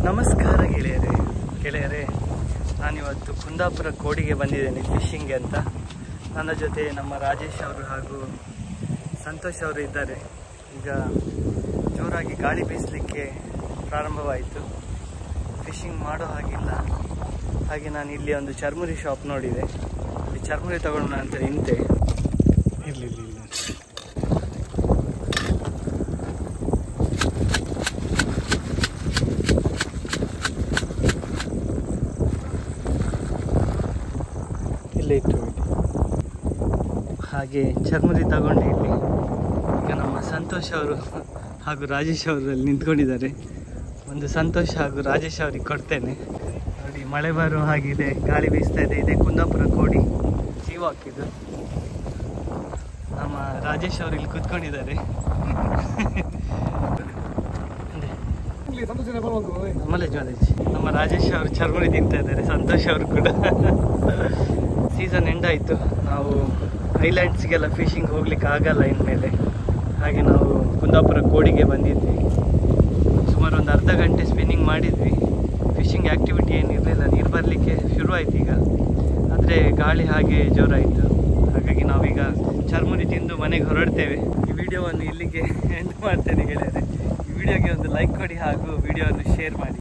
ನಮಸ್ಕಾರ ಗೆಳೆಯರೇ, ನಾನಿವತ್ತು ಕುಂದಾಪುರ ಕೋಡಿಗೆ ಬಂದಿದ್ದೇನೆ ಫಿಶಿಂಗ್ಗೆ ಅಂತ. ನನ್ನ ಜೊತೆ ನಮ್ಮ ರಾಜೇಶ್ ಅವರು ಹಾಗೂ ಸಂತೋಷ್ ಅವರು ಇದ್ದಾರೆ. ಈಗ ಜೋರಾಗಿ ಗಾಳಿ ಬೀಸಲಿಕ್ಕೆ ಪ್ರಾರಂಭವಾಯಿತು. ಫಿಶಿಂಗ್ ಮಾಡೋ ಹಾಗಿಲ್ಲ. ಹಾಗೆ ನಾನು ಇಲ್ಲಿ ಒಂದು ಚರ್ಮುರಿ ಶಾಪ್ ನೋಡಿದೆ. ಇಲ್ಲಿ ಚರ್ಮುರಿ ತಗೊಳ್ಳೋಣ ಅಂತ ನಿಂತೆ. ಇರಲಿಲ್ಲ. ಇಲ್ಲೇ ಇಟ್ಟು ಹಾಗೆ ಚರ್ಮುರಿ ತಗೊಂಡು ಇಲ್ಲಿ ಈಗ ನಮ್ಮ ಸಂತೋಷ್ ಅವರು ಹಾಗೂ ರಾಜೇಶ್ ಅವರು ಅಲ್ಲಿ ನಿಂತ್ಕೊಂಡಿದ್ದಾರೆ. ಒಂದು ಸಂತೋಷ್ ಹಾಗೂ ರಾಜೇಶ್ ಅವ್ರಿಗೆ ಕೊಡ್ತೇನೆ. ನೋಡಿ, ಮಳೆ ಬರೋ ಹಾಗಿದೆ, ಗಾಳಿ ಬೀಸ್ತಾ ಇದೆ. ಇದೆ ಕುಂದಾಪುರ ಕೋಡಿ ಜೀವ ಹಾಕಿದ್ದು. ನಮ್ಮ ರಾಜೇಶ್ ಅವರು ಇಲ್ಲಿ ಕೂತ್ಕೊಂಡಿದ್ದಾರೆ. ನಮ್ಮ ರಾಜೇಶ್ ಅವರು ಚರ್ಮುರಿ ತಿಂತಾ ಇದ್ದಾರೆ, ಸಂತೋಷ್ ಅವರು ಕೂಡ. ಸೀಸನ್ ಎಂಡ್ ಆಯಿತು. ನಾವು ಐಲ್ಯಾಂಡ್ಸ್ಗೆಲ್ಲ ಫಿಶಿಂಗ್ ಹೋಗ್ಲಿಕ್ಕೆ ಆಗಲ್ಲ ಇನ್ಮೇಲೆ. ಹಾಗೆ ನಾವು ಕುಂದಾಪುರ ಕೋಡಿಗೆ ಬಂದಿದ್ವಿ. ಸುಮಾರು ಒಂದು ಅರ್ಧ ಗಂಟೆ ಸ್ಪಿನ್ನಿಂಗ್ ಮಾಡಿದ್ವಿ. ಫಿಶಿಂಗ್ ಆ್ಯಕ್ಟಿವಿಟಿ ಏನಿರಲಿಲ್ಲ. ನೀರು ಬರಲಿಕ್ಕೆ ಶುರುವಾಯಿತು ಈಗ, ಆದರೆ ಗಾಳಿ ಹಾಗೆ ಜೋರಾಯಿತು. ಹಾಗಾಗಿ ನಾವೀಗ ಚರ್ಮುರಿ ತಿಂದು ಮನೆಗೆ ಹೊರಡ್ತೇವೆ. ಈ ವಿಡಿಯೋವನ್ನು ಇಲ್ಲಿಗೆ ಎಂಡ್ ಮಾಡ್ತೇನೆ ಗೆಳೆಯರೆ. ಈ ವಿಡಿಯೋಗೆ ಒಂದು ಲೈಕ್ ಕೊಡಿ ಹಾಗೂ ವಿಡಿಯೋವನ್ನು ಶೇರ್ ಮಾಡಿ.